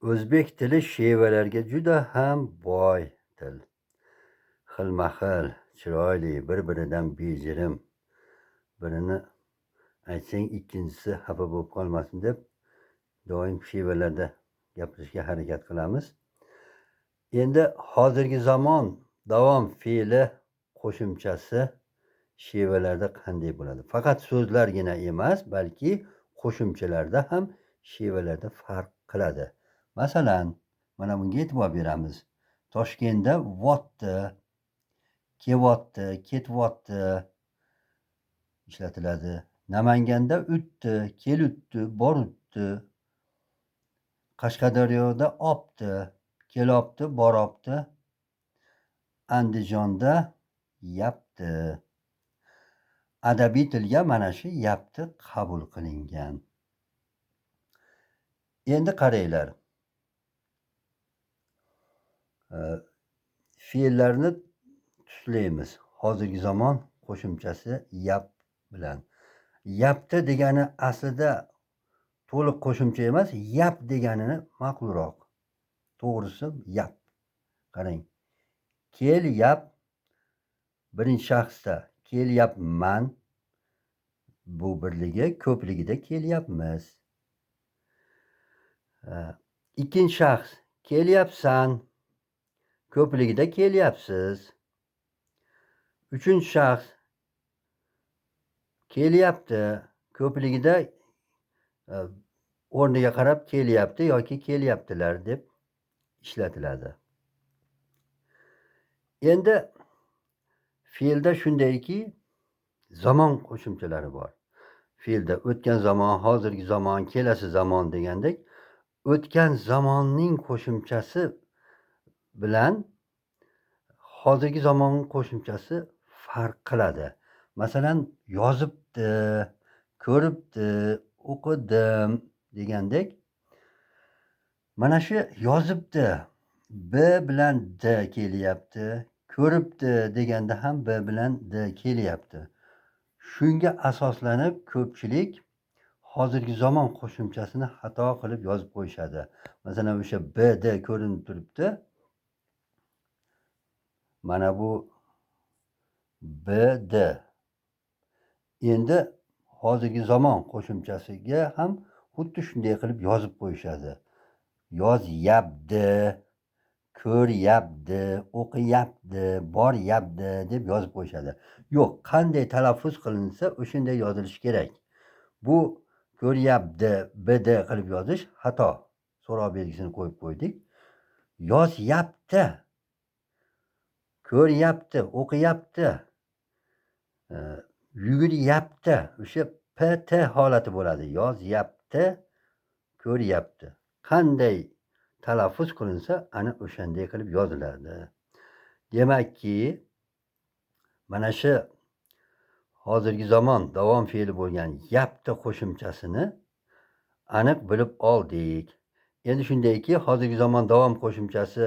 O'zbek tili shevalarga juda ham boy til. Xilma-xil, chiroyli, bir-biridan bejirim. Birini aytsang, ikkinchisi xafa bo'lib qolmasin deb doim shevalarda gapirishga harakat qilamiz. Endi hozirgi zamon davom fe'li qo'shimchasi shevalarda qanday bo'ladi? Faqat so'zlargina emas, balki qo'shimchalarda ham shevalarda farq qiladi. Masalan, mana bunga e'tibor beramiz. Toshkentda votdi, kevyapti, ketyapti ishlatiladi. Namanganda o'tdi, kelutdi, borutdi. Qashqadaryoda opti, kelopti, boropti. Andijonda yapti. Adabiy tilga mana shu yapti qabul qilingan. Endi qaranglar. Fe'llarni tuslaymiz. Hozirgi zamon qo'shimchasi yap bilan. Yapti degani aslida to'liq qo'shimcha emas, yap deganini ma'qulroq. To'g'risi yap. Qarang. Kelyap birinchi shaxsda kelyapman. Bu birligi, ko'pligida kelyapmiz. Ikkinchi shaxs kelyapsan. Ko'pligida kelyapsiz. Uchinchi shaxs kelyapti. Ko'pligida o'rniga qarab kelyapti yoki kelyaptilar deb ishlatiladi. Endi fe'lda shundayki, zamon qo'shimchalari bor. Fe'lda o'tgan zamon, hozirgi zamon, kelasi zamon degandek, o'tgan zamonning qo'shimchasi bilan hozirgi zamon qo'shimchasi farq qiladi. Masalan, yozibdi, ko'ribdi, o'qidim degandek, mana shu yozibdi b bilan d kelyapti, ko'ribdi deganda ham b bilan d kelyapti. Shunga asoslanib ko'pchilik hozirgi zamon qo'shimchasini xato qilib yozib qo'yishadi. Masalan, o'sha b d ko'rinib turibdi. Mana bu b d. Endi hozirgi zamon qo'shimchasiga ham xuddi shunday qilib yozib qo'yishadi. Yozyapti, ko'ryapti, o'qiyapti, boryapti deb yozib qo'yishadi. Yo'q, qanday talaffuz qilinsa o'shanday yozilishi kerak. Bu ko'ryapti, bd qilib yozish xato. So'roq belgisini qo'yib qo'ydik. Yozyapti, ko'ryapti, o'qiyapti, yuguryapti. O'sha pt holati bo'ladi. Yozyapti, ko'ryapti. Qanday talaffuz qilinsa, ana o'shanday qilib yoziladi. Demakki, mana shu hozirgi zamon davom fe'li bo'lgan yapti qo'shimchasini aniq bilib oldik. Endi shundayki, hozirgi zamon davom qo'shimchasi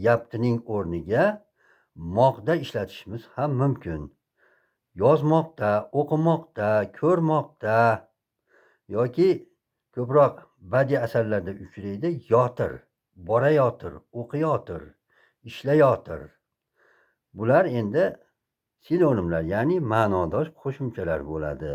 yaptining o'rniga moqda ishlatishimiz ham mumkin. Yozmoqda, o'qimoqda, ko'rmoqda yoki ko'proq badiiy asarlarda uchraydi. Yotir, borayotir, o'qiyotir, ishlayotir. Bular endi sinonimlar, ya'ni ma'nodosh qo'shimchalar bo'ladi.